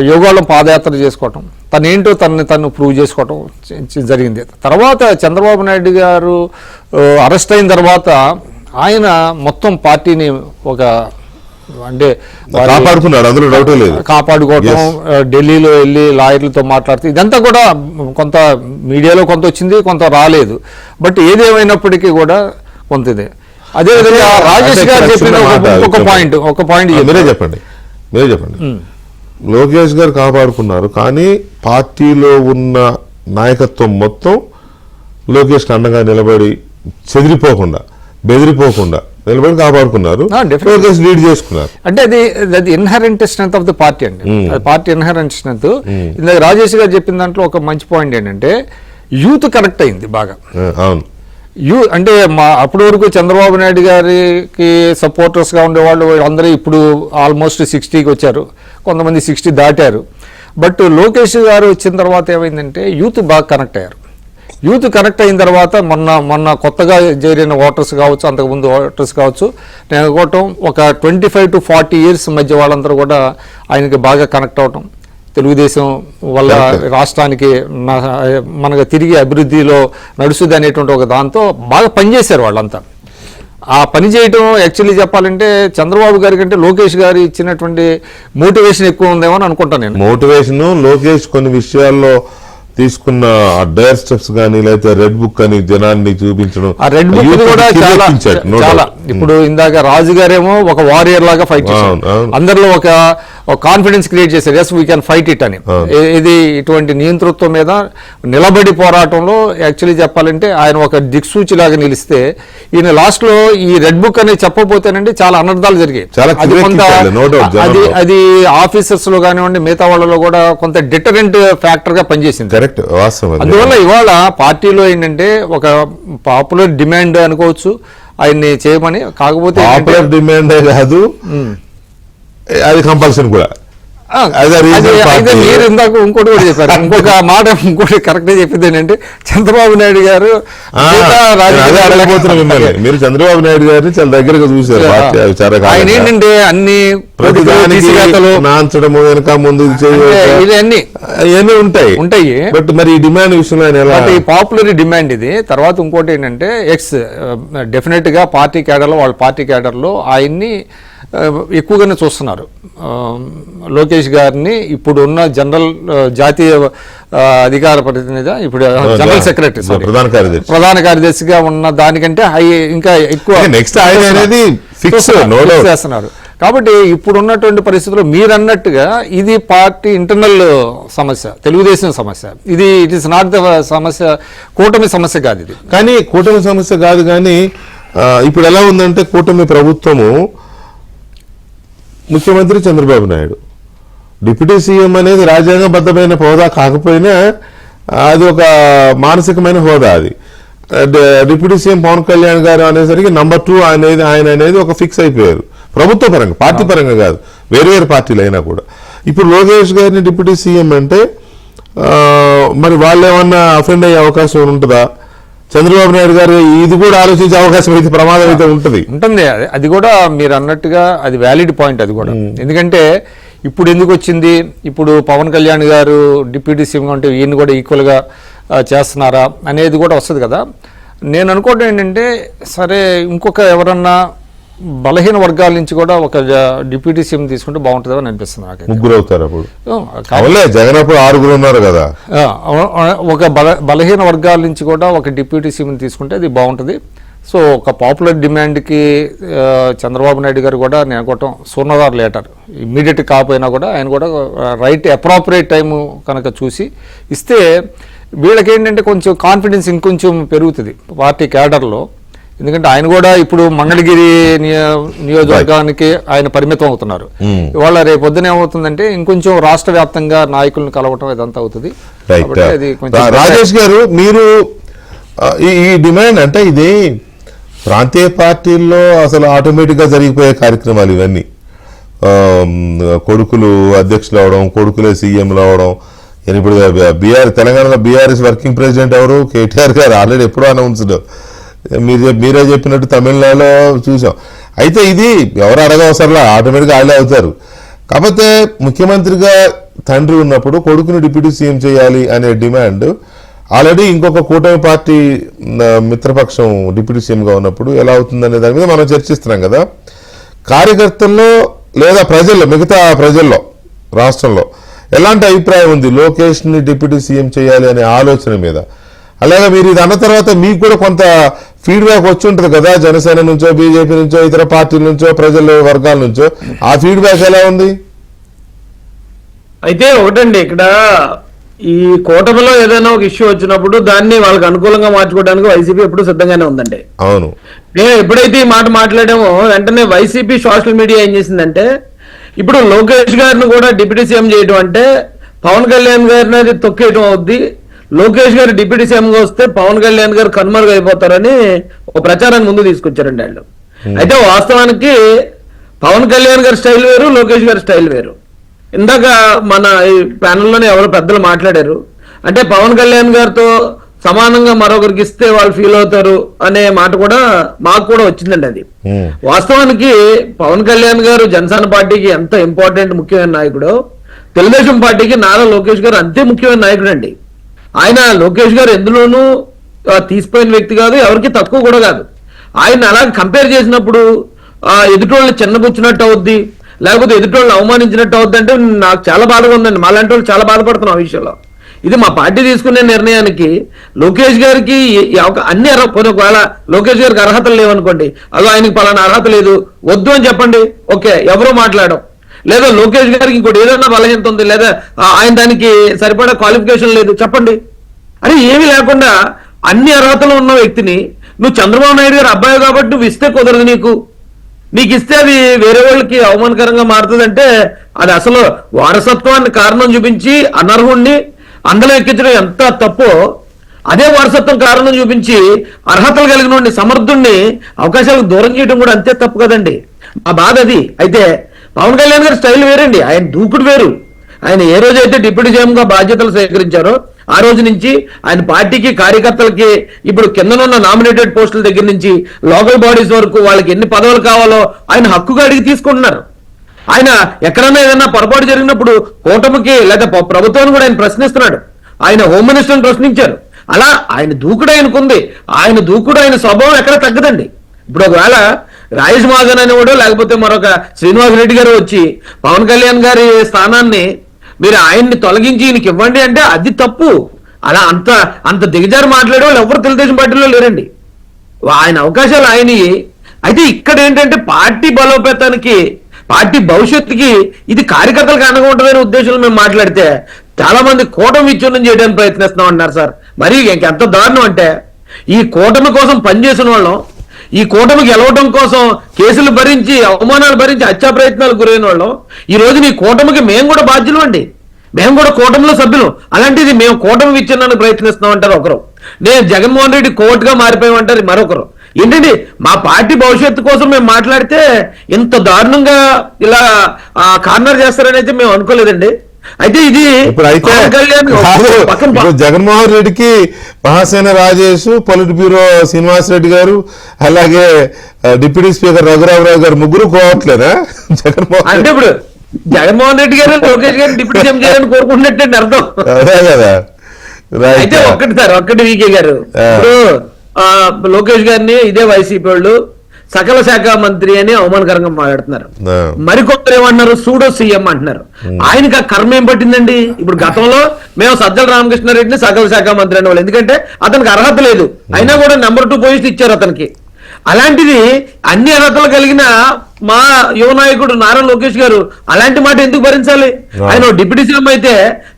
యోగాలో పాదయాత్ర చేసుకోవటం, తనేంటో తను ప్రూవ్ చేసుకోవటం జరిగింది. తర్వాత చంద్రబాబు నాయుడు గారు అరెస్ట్ అయిన తర్వాత ఆయన మొత్తం పార్టీని ఒక అంటే కాపాడుకున్నాడు, అందులో డౌట్ లేదు, కాపాడుకోవటం, ఢిల్లీలో వెళ్ళి లాయర్లతో మాట్లాడుతూ ఇదంతా కూడా కొంత మీడియాలో కొంత వచ్చింది, కొంత రాలేదు. బట్ ఏదేమైనప్పటికీ కూడా కొంత ఇదే. అదేవిధంగా రాజేష్ గారు చెప్పిన ఒక పాయింట్ మీరే చెప్పండి. లోకేష్ గారు కాపాడుకున్నారు, కానీ పార్టీలో ఉన్న నాయకత్వం మొత్తం లోకేష్ అండగా నిలబడి చెదిరిపోకుండా బెదిరిపోకుండా నిలబడి కాపాడుకున్నారు, లీడ్ చేసుకున్నారు. అంటే అది inherent strength of the party అండి, పార్టీ ఇన్హరెంట్ స్ట్రెంత్. ఇందాక రాజేష్ గారు చెప్పిన దాంట్లో ఒక మంచి పాయింట్ ఏంటంటే యూత్ కనెక్ట్ అయింది బాగా. అవును, అంటే అప్పటి వరకు చంద్రబాబు నాయుడు గారికి సపోర్టర్స్ గా ఉండేవాళ్ళు అందరూ ఇప్పుడు ఆల్మోస్ట్ 60కి వచ్చారు, కొంతమంది 60 దాటారు. బట్ లోకేష్ గారు వచ్చిన తర్వాత ఏమైందంటే యూత్ బాగా కనెక్ట్ అయ్యారు. యూత్ కనెక్ట్ అయిన తర్వాత మొన్న కొత్తగా చేరిన ఓటర్స్ కావచ్చు, అంతకుముందు ఓటర్స్ కావచ్చు, నేను అనుకోవటం ఒక 25 to 40 years మధ్య వాళ్ళందరూ కూడా ఆయనకి బాగా కనెక్ట్ అవటం, తెలుగుదేశం వల్ల రాష్ట్రానికి మనకు తిరిగి అభివృద్ధిలో నడుస్తుంది అనేటువంటి ఒక దాంతో బాగా పనిచేశారు వాళ్ళంతా. ఆ పని చేయటం యాక్చువల్లీ చెప్పాలంటే చంద్రబాబు గారి కంటే లోకేష్ గారు ఇచ్చినటువంటి మోటివేషన్ ఎక్కువ ఉందేమో అని అనుకుంటాను నేను. మోటివేషన్ లోకేష్ కొన్ని విషయాల్లో తీసుకున్న డైర్ స్టెప్స్ కానీ లేకపోతే రెడ్ బుక్ అని జనాన్ని చూపించడం, ఆ రెడ్ బుక్ కూడా చాలా ఇప్పుడు ఇందాక రాజు గారేమో ఒక వారియర్ లాగా ఫైట్ చేశారు, అందరిలో ఒక కాన్ఫిడెన్స్ క్రియేట్ చేశారు, yes we can fight it అని. ఇది ఇటువంటి నియంతృత్వం మీద నిలబడి పోరాటంలో యాక్చువల్లీ చెప్పాలంటే ఆయన ఒక దిక్సూచి లాగా నిలిస్తే, ఈయన లాస్ట్ లో ఈ రెడ్ బుక్ అనేది చెప్పకపోతేనండి చాలా అనర్థాలు జరిగాయి. అది ఆఫీసర్స్ లో కానివ్వండి మిగతా వాళ్ళలో కూడా కొంత డిటరెంట్ ఫ్యాక్టర్ గా పనిచేసింది. అందువల్ల ఇవాళ పార్టీలో ఏంటంటే ఒక పాపులర్ డిమాండ్ అనుకోవచ్చు ఆయన్ని చేయమని. కాకపోతే పాపులర్ డిమాండ్ కాదు, అది కంపల్సరీ కూడా. మీరు ఇందాక ఇంకోటి కూడా చెప్పారు, ఇంకొక మాట ఇంకోటి కరెక్ట్ చెప్పింది ఏంటంటే చంద్రబాబు నాయుడు గారు మీరు చంద్రబాబు నాయుడు గారిని చాలా దగ్గరగా చూశారు. ఆయన ఏంటంటే అన్ని నాంచడము వెనక ముందు ఇవన్నీ ఉంటాయి. బట్ మరి ఈ డిమాండ్ విషయంలో ఈ పాపులర్ డిమాండ్ ఇది. తర్వాత ఇంకోటి ఏంటంటే డెఫినెట్ గా పార్టీ క్యాడర్లో వాళ్ళ పార్టీ క్యాడర్లో ఆయన్ని ఎక్కువగానే చూస్తున్నారు. లోకేష్ గారిని ఇప్పుడు ఉన్న జనరల్ జాతీయ అధికార ప్రతినిధి, ఇప్పుడు జనరల్ సెక్రటరీ ప్రధాన కార్యదర్శిగా ఉన్న దానికంటే ఇంకా ఎక్కువ నెక్స్ట్ అనేది చేస్తున్నారు. కాబట్టి ఇప్పుడు ఉన్నటువంటి పరిస్థితుల్లో మీరు అన్నట్టుగా ఇది పార్టీ ఇంటర్నల్ సమస్య, తెలుగుదేశం సమస్య. ఇట్ ఈస్ నాట్ ద సమస్య, కూటమి సమస్య కాదు ఇది. కానీ కూటమి సమస్య కాదు. కానీ ఇప్పుడు ఎలా ఉందంటే కూటమి ప్రభుత్వము, ముఖ్యమంత్రి చంద్రబాబు నాయుడు, డిప్యూటీ సీఎం అనేది రాజ్యాంగబద్ధమైన హోదా కాకపోయినా అది ఒక మానసికమైన హోదా. అది డిప్యూటీ సీఎం పవన్ కళ్యాణ్ గారు అనేసరికి నంబర్ 2 ఆయన అనేది ఒక ఫిక్స్ అయిపోయారు ప్రభుత్వ పరంగా, పార్టీ పరంగా కాదు, వేరు పార్టీలు అయినా కూడా. ఇప్పుడు లోకేష్ గారిని డిప్యూటీ సీఎం అంటే మరి వాళ్ళు ఏమన్నా అఫెండ్ అయ్యే అవకాశం ఉంటుందా? చంద్రబాబు నాయుడు గారు ఇది కూడా ఆలోచించే అవకాశం అయితే, ప్రమాదం అయితే ఉంటుంది. అది కూడా మీరు అన్నట్టుగా అది వ్యాలిడ్ పాయింట్. అది కూడా ఎందుకంటే ఇప్పుడు ఎందుకు వచ్చింది, ఇప్పుడు పవన్ కళ్యాణ్ గారు డిప్యూటీ సీఎంగా ఉంటే ఈయన కూడా ఈక్వల్గా చేస్తున్నారా అనేది కూడా వస్తుంది కదా. నేను అనుకోవడం ఏంటంటే సరే ఇంకొక ఎవరన్నా బలహీన వర్గాల నుంచి కూడా ఒక డిప్యూటీ సీఎం తీసుకుంటే బాగుంటుందని అనిపిస్తుంది నాకు. ముగ్గురు అవుతారు అప్పుడు, జగన్ అప్పుడు 6 ఉన్నారు కదా. ఒక బలహీన వర్గాల నుంచి కూడా ఒక డిప్యూటీ సీఎం తీసుకుంటే అది బాగుంటుంది. సో ఒక పాపులర్ డిమాండ్కి చంద్రబాబు నాయుడు గారు కూడా నేను అనుకోవటం సూనర్ ఆర్ లేటర్, ఇమ్మీడియట్ కాకపోయినా కూడా ఆయన కూడా రైట్ అప్రాపరియేట్ టైము కనుక చూసి ఇస్తే వీళ్ళకేంటంటే కొంచెం కాన్ఫిడెన్స్ ఇంకొంచెం పెరుగుతుంది పార్టీ క్యాడర్లో. ఎందుకంటే ఆయన కూడా ఇప్పుడు మంగళగిరి నియోజకవర్గానికి ఆయన పరిమితం అవుతున్నారు. ఇవాళ రేపొద్దున ఏమవుతుందంటే ఇంకొంచెం రాష్ట్ర వ్యాప్తంగా నాయకులను కలవటం ఇదంతా అవుతుంది. రాజేష్ గారు, మీరు ఈ డిమాండ్ అంటే ఇది ప్రాంతీయ పార్టీల్లో అసలు ఆటోమేటిక్గా జరిగిపోయే కార్యక్రమాలు ఇవన్నీ. కొడుకులు అధ్యక్షులు అవడం, కొడుకులే సీఎంలు అవడం. ఇప్పుడు తెలంగాణలో బీఆర్ఎస్ వర్కింగ్ ప్రెసిడెంట్ ఎవరు? కేటీఆర్ గారు ఆల్రెడీ ఎప్పుడో అనౌన్స్డ్. మీరే చెప్పినట్టు తమిళనాడులో చూసాం. అయితే ఇది ఎవరు అడగవసరలా, ఆటోమేటిక్గా వాళ్ళే అవుతారు. కాకపోతే ముఖ్యమంత్రిగా తండ్రి ఉన్నప్పుడు కొడుకుని డిప్యూటీ సీఎం చేయాలి అనే డిమాండ్ ఆల్రెడీ ఇంకొక కూటమి పార్టీ మిత్రపక్షం డిప్యూటీ సీఎంగా ఉన్నప్పుడు ఎలా అవుతుందనే దాని మీద మనం చర్చిస్తున్నాం కదా. కార్యకర్తల్లో లేదా ప్రజల్లో, మిగతా ప్రజల్లో రాష్ట్రంలో ఎలాంటి అభిప్రాయం ఉంది లోకేష్ని డిప్యూటీ సీఎం చేయాలి అనే ఆలోచన మీద? అలాగే మీరు ఇది అన్న తర్వాత మీకు కూడా కొంత ఫీడ్బ్యాక్ వచ్చి ఉంటుంది కదా, జనసేన నుంచో, బీజేపీ నుంచో, ఇతర పార్టీల నుంచో, ప్రజల వర్గాల నుంచో. ఆ ఫీడ్బ్యాక్ ఎలా ఉంది? అయితే ఒకటండి, ఇక్కడ ఈ కూటమిలో ఏదైనా ఒక ఇష్యూ వచ్చినప్పుడు దాన్ని వాళ్ళకి అనుకూలంగా మార్చుకోవడానికి వైసీపీ ఎప్పుడు సిద్ధంగానే ఉందండి. అవును, మేము ఎప్పుడైతే ఈ మాట మాట్లాడామో వెంటనే వైసీపీ సోషల్ మీడియా ఏం చేసిందంటే, ఇప్పుడు లోకేష్ గారిని కూడా డిప్యూటీ సీఎం చేయడం అంటే పవన్ కళ్యాణ్ గారిని అది తొక్కేయడం అవుద్ది, లోకేష్ గారు డిప్యూటీ సీఎంగా వస్తే పవన్ కళ్యాణ్ గారు కనుమరుగు అయిపోతారని ఒక ప్రచారాన్ని ముందు తీసుకొచ్చారండి వాళ్ళు. అయితే వాస్తవానికి పవన్ కళ్యాణ్ గారి స్టైల్ వేరు, లోకేష్ గారి స్టైల్ వేరు. ఇందాక మన ఈ ప్యానెల్లోనే ఎవరు పెద్దలు మాట్లాడారు, అంటే పవన్ కళ్యాణ్ గారితో సమానంగా మరొకరికి ఇస్తే వాళ్ళు ఫీల్ అవుతారు అనే మాట కూడా మాకు కూడా వచ్చిందండి. అది వాస్తవానికి పవన్ కళ్యాణ్ గారు జనసేన పార్టీకి ఎంత ఇంపార్టెంట్ ముఖ్యమైన నాయకుడు, తెలుగుదేశం పార్టీకి నారా లోకేష్ గారు అంతే ముఖ్యమైన నాయకుడు అండి. ఆయన లోకేష్ గారు ఎందులోనూ తీసిపోయిన వ్యక్తి కాదు, ఎవరికి తక్కువ కూడా కాదు. ఆయన అలా కంపేర్ చేసినప్పుడు ఎదుటోళ్ళని చిన్నబుచ్చినట్టు అవుద్ది, లేకపోతే ఎదుటోళ్ళని అవమానించినట్టు అవుద్ది అంటే నాకు చాలా బాధగా ఉందండి. మాలాంటి వాళ్ళు చాలా బాధపడుతున్నాం ఆ విషయంలో. ఇది మా పార్టీ తీసుకునే నిర్ణయానికి లోకేష్ గారికి అన్ని ఒకవేళ లోకేష్ గారికి అర్హతలు లేవనుకోండి, అదో ఆయనకి పలానా అర్హత లేదు వద్దు అని చెప్పండి, ఓకే ఎవరో మాట్లాడడం. లేదా లోకేష్ గారికి ఇంకోటి ఏదైనా బలహీనత ఉంది, లేదా ఆయన దానికి సరిపడా క్వాలిఫికేషన్ లేదు చెప్పండి. అని ఏమీ లేకుండా అన్ని అర్హతలు ఉన్న వ్యక్తిని నువ్వు చంద్రబాబు నాయుడు గారు అబ్బాయి కాబట్టి నువ్వు ఇస్తే కుదరదు, నీకు ఇస్తే అది వేరే వాళ్ళకి అవమానకరంగా మారుతుందంటే అది అసలు వారసత్వాన్ని కారణం చూపించి అనర్హుణ్ణి అందులో ఎక్కించడం ఎంత తప్పో, అదే వారసత్వం కారణం చూపించి అర్హతలు కలిగిన సమర్థుణ్ణి అవకాశాలకు దూరం చేయడం కూడా అంతే తప్పు కదండి. ఆ బాధ అది. అయితే పవన్ కళ్యాణ్ గారి స్టైల్ వేరండి, ఆయన దూకుడు వేరు. ఆయన ఏ రోజైతే డిప్యూటీ సీఎం గా బాధ్యతలు స్వీకరించారో ఆ రోజు నుంచి ఆయన పార్టీకి కార్యకర్తలకి ఇప్పుడు కిందనున్న నామినేటెడ్ పోస్టుల దగ్గర నుంచి లోకల్ బాడీస్ వరకు వాళ్ళకి ఎన్ని పదవులు కావాలో ఆయన హక్కుగా అడిగి తీసుకుంటున్నారు. ఆయన ఎక్కడన్నా ఏదైనా పొరపాటు జరిగినప్పుడు కూటమికి లేదా ప్రభుత్వాన్ని కూడా ఆయన ప్రశ్నిస్తున్నాడు. ఆయన హోమ్ మినిస్టర్ని ప్రశ్నించారు. అలా ఆయన దూకుడు ఆయనకుంది. ఆయన స్వభావం ఎక్కడ తగ్గదండి. ఇప్పుడు ఒకవేళ రాజేష్ మహాజన్ అనేవాడు లేకపోతే మరొక శ్రీనివాస్ రెడ్డి గారు వచ్చి పవన్ కళ్యాణ్ గారి స్థానాన్ని మీరు ఆయన్ని తొలగించి ఈయనకి ఇవ్వండి అంటే అది తప్పు. అలా అంత దిగజారు మాట్లాడే వాళ్ళు ఎవరు తెలుగుదేశం పార్టీలో లేరండి. ఆయన అవకాశాలు ఆయనవి. అయితే ఇక్కడ ఏంటంటే పార్టీ బలోపేతానికి, పార్టీ భవిష్యత్తుకి ఇది కార్యకర్తలకు అండగా ఉంటుందనే ఉద్దేశంలో మేము మాట్లాడితే చాలా మంది కూటమి విచ్ఛిన్నం చేయడానికి ప్రయత్నిస్తున్నాం అంటున్నారు సార్. మరి ఇంకెంత దారుణం అంటే ఈ కూటమి కోసం పనిచేసిన వాళ్ళం, ఈ కూటమికి గెలవడం కోసం కేసులు భరించి అవమానాలు భరించి హత్యా ప్రయత్నాలు గురైన వాళ్ళం, ఈ రోజు ఈ కూటమికి మేము కూడా బాధ్యులు అండి, మేము కూడా కూటమిలో సభ్యులు. అలాంటిది మేము కూటమి విచ్ఛిన్నానికి ప్రయత్నిస్తున్నాం అంటారు ఒకరు. నేను జగన్మోహన్ రెడ్డి కోర్టుగా మారిపోయామంటారు మరొకరు. ఏంటండి మా పార్టీ భవిష్యత్తు కోసం మేము మాట్లాడితే ఇంత దారుణంగా ఇలా కార్నర్ చేస్తారని అయితే మేము అనుకోలేదండి. అయితే ఇది జగన్మోహన్ రెడ్డికి మహాసేన రాజేష్, పొలిట్ బ్యూరో శ్రీనివాస్ రెడ్డి గారు, అలాగే డిప్యూటీ స్పీకర్ రఘురామరావు గారు ముగ్గురు కోవట్లేదా జగన్మోహన్? అంటే ఇప్పుడు జగన్మోహన్ రెడ్డి గారు లోకేష్ గారు డిప్యూటీ సీఎం చేయాలని కోరుకుంటున్నట్టు అర్థం. అదే కదా. అయితే ఒక్కటి వీకే గారు ఇప్పుడు లోకేష్ గారిని ఇదే వైసీపీ వాళ్ళు సకల శాఖ మంత్రి అని అవమానకరంగా మాట్లాడుతున్నారు. మరికొందరు ఏమన్నారు, సూడో సీఎం అంటున్నారు. ఆయనకి ఆ కర్మ ఏం పట్టిందండి? ఇప్పుడు గతంలో మేము సజ్జల రామకృష్ణారెడ్డిని సకల శాఖ మంత్రి అనేవాళ్ళు, ఎందుకంటే అతనికి అర్హత లేదు, అయినా కూడా నెంబర్ 2 పొజిషన్ ఇచ్చారు అతనికి. అలాంటిది అన్ని అర్హతలు కలిగిన మా యువ నాయకుడు నారా లోకేష్ గారు అలాంటి మాట ఎందుకు భరించాలి? ఆయన డిప్యూటీ సీఎం అయితే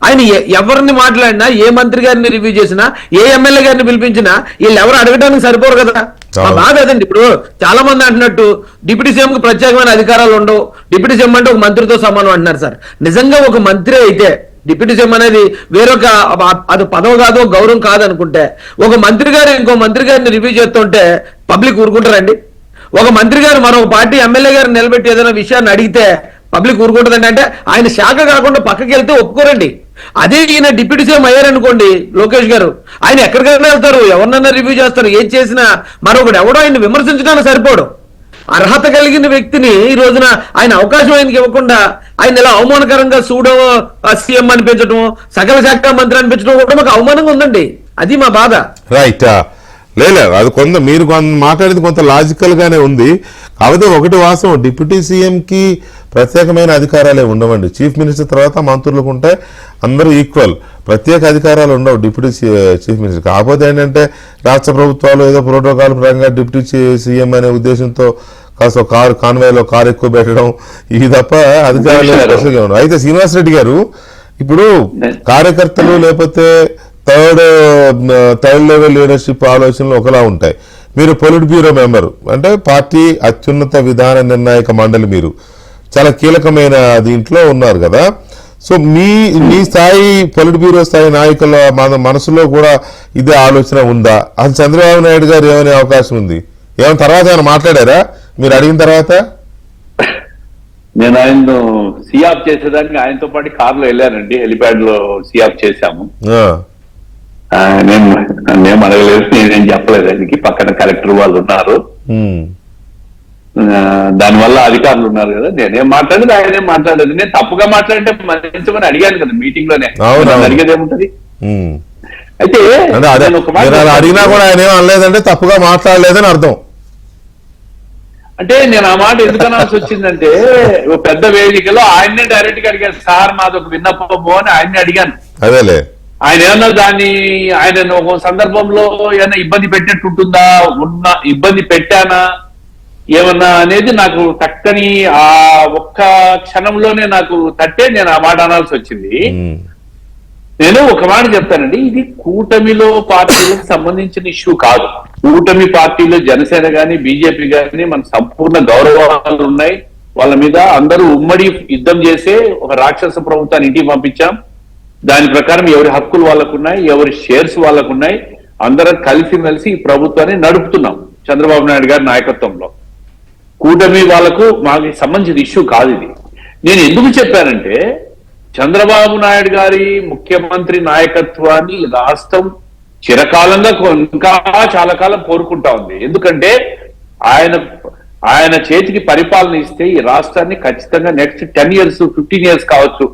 ఆయన ఎవరిని మాట్లాడినా, ఏ మంత్రి గారిని రివ్యూ చేసినా, ఏ ఎమ్మెల్యే గారిని పిలిపించినా వీళ్ళు ఎవరు అడగడానికి సరిపోరు కదా. మా బాధ అదండి. ఇప్పుడు చాలా మంది అంటున్నట్టు డిప్యూటీ సీఎం కి ప్రత్యేకమైన అధికారాలు ఉండవు, డిప్యూటీ సీఎం అంటే ఒక మంత్రితో సమానం అంటున్నారు సార్. నిజంగా ఒక మంత్రి అయితే డిప్యూటీ సీఎం అనేది వేరొక అది పదవి కాదు, గౌరవం కాదు అనుకుంటే ఒక మంత్రి గారు ఇంకో మంత్రి గారిని రివ్యూ చేస్తుంటే పబ్లిక్ ఊరుకుంటారండి? ఒక మంత్రి గారు మరొక పార్టీ ఎమ్మెల్యే గారిని నిలబెట్టి ఏదైనా విషయాన్ని అడిగితే పబ్లిక్ ఊరుకుంటుందండి? అంటే ఆయన శాఖ కాకుండా పక్కకి వెళ్తే ఒప్పుకోరండి. అదే ఈయన డిప్యూటీ సీఎం అయ్యారనుకోండి లోకేష్ గారు, ఆయన ఎక్కడికైనా వెళ్తారు, ఎవరినైనా రివ్యూ చేస్తారు, ఏం చేసినా మరొకటి ఎవడో ఆయన విమర్శించడానికి సరిపోడు. అర్హత కలిగిన వ్యక్తిని ఈ రోజున ఆయన అవకాశం ఆయనకి ఇవ్వకుండా ఆయన ఇలా అవమానకరంగా సూడో సీఎం అనిపించడం, సకల శాఖ మంత్రి అనిపించడం కూడా మాకు అవమానంగా ఉందండి. అది మా బాధ. రైట్. లేదు, అది మీరు మాట్లాడేది కొంత లాజికల్ గానే ఉంది. కాకపోతే ఒకటి వాస్తవం, డిప్యూటీ సీఎం కి ప్రత్యేకమైన అధికారాలే ఉండవండి. చీఫ్ మినిస్టర్ తర్వాత మంత్రులకు ఉంటాయి, అందరూ ఈక్వల్, ప్రత్యేక అధికారాలు ఉండవు డిప్యూటీ చీఫ్ మినిస్టర్. కాకపోతే ఏంటంటే రాష్ట్ర ప్రభుత్వాలు ఏదో ప్రోటోకాల్ పరంగా డిప్యూటీ సీఎం అనే ఉద్దేశంతో కాస్త కాన్వాయ్లో కారు ఎక్కువ పెట్టడం, ఇది తప్ప అధికారాలు. అయితే శ్రీనివాస్ రెడ్డి గారు, ఇప్పుడు కార్యకర్తలు లేకపోతే థర్డ్ లెవెల్ లీడర్షిప్ ఆలోచనలు ఒకలా ఉంటాయి. మీరు పొలిట్ బ్యూరో మెంబరు, అంటే పార్టీ అత్యున్నత విధాన నిర్ణాయక మండలి, మీరు చాలా కీలకమైన దీంట్లో ఉన్నారు కదా. సో మీ స్థాయి పొలిట్ బ్యూరో స్థాయి నాయకుల మనసులో కూడా ఇదే ఆలోచన ఉందా? అసలు చంద్రబాబు నాయుడు గారు ఏమనే అవకాశం ఉంది? ఏమైనా తర్వాత ఏమైనా మాట్లాడారా మీరు అడిగిన తర్వాత? నేను ఆయన్ను సిఆప్ చేసేదానికి ఆయనతో పాటు కారులో వెళ్ళానండి, హెలిప్యాడ్ లో సిఆప్ చేశాము. నేను అడగలేదు, నేనేం చెప్పలేదు ఆయనకి. పక్కన కలెక్టర్ వాళ్ళు ఉన్నారు. దానివల్ల అధికారులు ఉన్నారు కదా, నేనేం మాట్లాడేది ఆయనేం మాట్లాడేది. నేను తప్పుగా మాట్లాడితే మన్నించమని అడిగాను కదా మీటింగ్ లోనే, అడిగేది ఏముంటది. అయితే నేను ఒక మాట అడిగినా కూడా ఆయన ఏం అనలేదంటే తప్పుగా మాట్లాడలేదని అర్థం. అంటే నేను ఆ మాట ఎందుకు అనాల్సి వచ్చిందంటే, ఒక పెద్ద వేదికలో ఆయన్నే డైరెక్ట్ గా అడిగాను, సార్ మాది ఒక విన్నపము అని ఆయన్ని అడిగాను. అదేలే, ఆయన ఏమన్నా దాన్ని ఆయన ఒక సందర్భంలో ఏమైనా ఇబ్బంది పెట్టినట్టు ఉంటుందా, ఉన్న ఇబ్బంది పెట్టానా ఏమన్నా అనేది నాకు చక్కని ఆ ఒక్క క్షణంలోనే నాకు తట్టే నేను ఆ మాట అనాల్సి వచ్చింది. నేను ఒక మాట చెప్తానండి, ఇది కూటమిలో పార్టీలకు సంబంధించిన ఇష్యూ కాదు. కూటమి పార్టీలో జనసేన గాని బీజేపీ గాని మన సంపూర్ణ గౌరవాలు ఉన్నాయి. వాళ్ళ మీద అందరూ ఉమ్మడి యుద్ధం చేసే ఒక రాక్షస ప్రభుత్వాన్ని ఇంటికి పంపించాం. దాని ప్రకారం ఎవరి హక్కులు వాళ్ళకున్నాయి, ఎవరి షేర్స్ వాళ్ళకున్నాయి. అందరం కలిసిమెలిసి ఈ ప్రభుత్వాన్ని నడుపుతున్నాం చంద్రబాబు నాయుడు గారి నాయకత్వంలో. కూటమి వాళ్లకు మాకు సంబంధించిన ఇష్యూ కాదు ఇది. నేను ఎందుకు చెప్పానంటే, చంద్రబాబు నాయుడు గారి ముఖ్యమంత్రి నాయకత్వాన్ని రాష్ట్రం చిరకాలంగా ఇంకా చాలా కాలం కోరుకుంటా ఉంది. ఎందుకంటే ఆయన చేతికి పరిపాలన ఇస్తే ఈ రాష్ట్రాన్ని ఖచ్చితంగా నెక్స్ట్ 10 years 15 years కావచ్చు,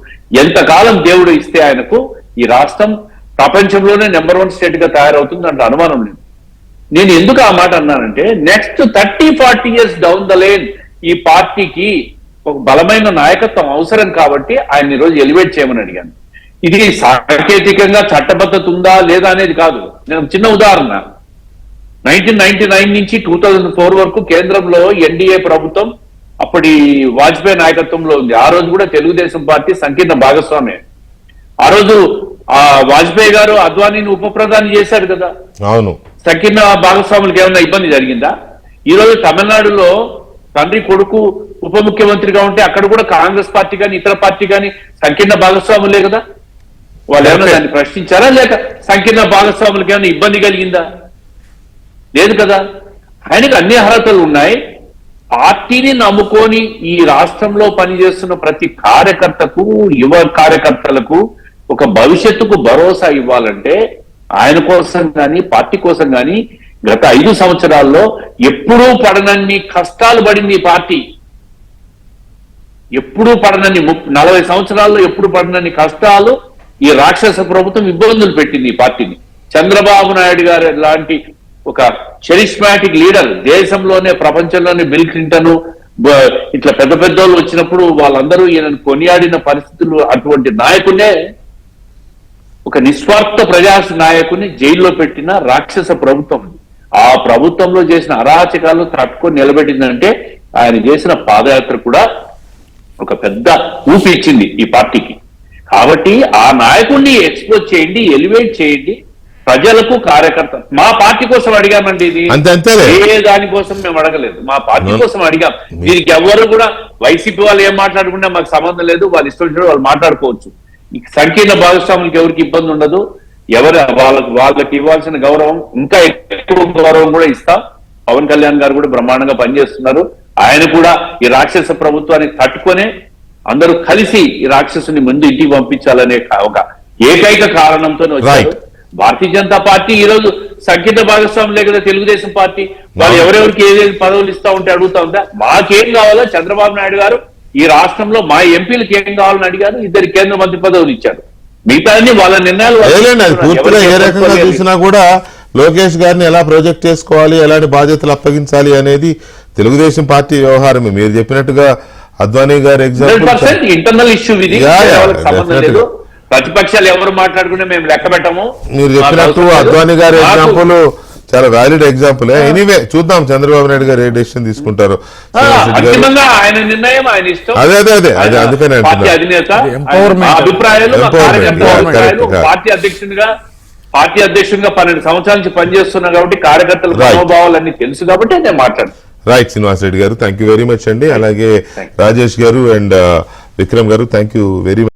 ఎంతకాలం దేవుడు ఇస్తే ఆయనకు ఈ రాష్ట్రం ప్రపంచంలోనే నెంబర్ 1 స్టేట్ గా తయారవుతుంది, అంటే అనుమానం లేదు. నేను ఎందుకు ఆ మాట అన్నానంటే, next 30-40 years down the line ఈ పార్టీకి ఒక బలమైన నాయకత్వం అవసరం కాబట్టి ఆయన ఈరోజు ఎలివేట్ చేయమని అడిగాను. ఇది సాంకేతికంగా చట్టబద్ధత ఉందా లేదా అనేది కాదు. నేను చిన్న ఉదాహరణ, 1999 నుంచి 2004 వరకు కేంద్రంలో ఎన్డీఏ ప్రభుత్వం అప్పటి వాజ్పేయి నాయకత్వంలో ఉంది. ఆ రోజు కూడా తెలుగుదేశం పార్టీ సంకీర్ణ భాగస్వామ్యం. ఆ రోజు ఆ వాజ్పేయి గారు అద్వానీని ఉప ప్రధాని చేశారు కదా. అవును, సంకీర్ణ భాగస్వాములకు ఏమైనా ఇబ్బంది జరిగిందా? ఈ రోజు తమిళనాడులో తండ్రి కొడుకు ఉప ముఖ్యమంత్రిగా ఉంటే అక్కడ కూడా కాంగ్రెస్ పార్టీ కానీ ఇతర పార్టీ కానీ సంకీర్ణ భాగస్వాములే కదా. వాళ్ళు ఏమైనా దాన్ని ప్రశ్నించారా, లేక సంకీర్ణ భాగస్వాములకు ఏమైనా ఇబ్బంది కలిగిందా? లేదు కదా. ఆయనకు అన్ని అర్హతలు ఉన్నాయి. పార్టీని నమ్ముకొని ఈ రాష్ట్రంలో పనిచేస్తున్న ప్రతి కార్యకర్తకు, యువ కార్యకర్తలకు ఒక భవిష్యత్తుకు భరోసా ఇవ్వాలంటే ఆయన కోసం కానీ పార్టీ కోసం కానీ గత 5 సంవత్సరాల్లో ఎప్పుడూ పడనన్ని కష్టాలు పడింది ఈ పార్టీ. ఎప్పుడూ పడనన్ని 40 సంవత్సరాల్లో ఎప్పుడు పడనన్ని కష్టాలు ఈ రాక్షస ప్రభుత్వం ఇబ్బందులు పెట్టింది ఈ పార్టీని. చంద్రబాబు నాయుడు గారు లాంటి ఒక చరిస్మాటిక్ లీడర్, దేశంలోనే ప్రపంచంలోనే బిల్ క్లింటన్ ఇట్లా పెద్ద పెద్దోళ్ళు వచ్చినప్పుడు వాళ్ళందరూ ఈయనను కొనియాడిన పరిస్థితులు, అటువంటి నాయకునే, ఒక నిస్వార్థ ప్రజా నాయకుని జైల్లో పెట్టిన రాక్షస ప్రభుత్వం. ఆ ప్రభుత్వంలో చేసిన అరాచకాలు తట్టుకొని నిలబెట్టిందంటే ఆయన చేసిన పాదయాత్ర కూడా ఒక పెద్ద ఊపి ఇచ్చింది ఈ పార్టీకి. కాబట్టి ఆ నాయకుడిని ఎక్స్పోజ్ చేయండి, ఎలివేట్ చేయండి. ప్రజలకు కార్యకర్త మా పార్టీ కోసం అడిగామండి, ఇది ఏ దానికోసం మేము అడగలేదు, మా పార్టీ కోసం అడిగాం. దీనికి ఎవరు కూడా వైసీపీ వాళ్ళు ఏం మాట్లాడుకున్నా మాకు సంబంధం లేదు, వాళ్ళు ఇష్టం వచ్చినట్టు వాళ్ళు మాట్లాడుకోవచ్చు. సంకీర్ణ భాగస్వాములకు ఎవరికి ఇబ్బంది ఉండదు. వాళ్ళకి ఇవ్వాల్సిన గౌరవం ఇంకా ఎక్కువ గౌరవం కూడా ఇస్తాం. పవన్ కళ్యాణ్ గారు కూడా బ్రహ్మాండంగా పనిచేస్తున్నారు. ఆయన కూడా ఈ రాక్షస ప్రభుత్వాన్ని తట్టుకునే అందరూ కలిసి ఈ రాక్షసుని ముందు ఇంటికి పంపించాలనే ఒక ఏకైక కారణంతోనే వచ్చారు. భారతీయ జనతా పార్టీ ఈ రోజు సంకీర్ణ భాగస్వాములే కదా తెలుగుదేశం పార్టీ. వాళ్ళు ఎవరెవరికి ఏదేది పదవులు ఇస్తా ఉంటే అడుగుతా ఉంటే, మాకేం కావాలో చంద్రబాబు నాయుడు గారు ఈ రాష్ట్రంలో మా ఎంపీలకు ఏం కావాలని అడిగారు, 2 కేంద్ర మంత్రి పదవులు ఇచ్చారు. మిగతా వాళ్ళ నిర్ణయాలు పూర్తిగా ఏ రకంగా చూసినా కూడా లోకేష్ గారిని ఎలా ప్రొజెక్ట్ చేసుకోవాలి, ఎలాంటి బాధ్యతలు అప్పగించాలి అనేది తెలుగుదేశం పార్టీ వ్యవహారమే. మీరు చెప్పినట్టుగా అద్వానీ గారి ఎగ్జాంపుల్ ఇంటర్నల్ ఇష్యూ, ఇది సంబంధం లేదు. ప్రతిపక్షాలు ఎవరు మాట్లాడుకుంటే మేము లెక్క పెట్టము. మీరు చెప్పినట్టు అద్వానీ గారి ఎగ్జాంపుల్ చాలా వ్యాలిడ్ ఎగ్జాంపుల్. ఎనీవే చూద్దాం చంద్రబాబు నాయుడు గారు ఏ డెసిషన్ తీసుకుంటారు. ఆయన నిర్ణయం, ఆయన ఇష్టం. అదే అందుకనే అధినేత అభిప్రాయాలు, పార్టీ అధ్యక్షుడిగా 12 సంవత్సరాల నుంచి పనిచేస్తున్నా కాబట్టి కార్యకర్తల మనోభావాలన్నీ తెలుసు కాబట్టి నేను మాట్లాడు. రైట్ శ్రీనివాస్ రెడ్డి గారు, థ్యాంక్ యూ వెరీ మచ్ అండి. అలాగే రాజేష్ గారు అండ్ విక్రమ్ గారు, థ్యాంక్ యూ వెరీ మచ్.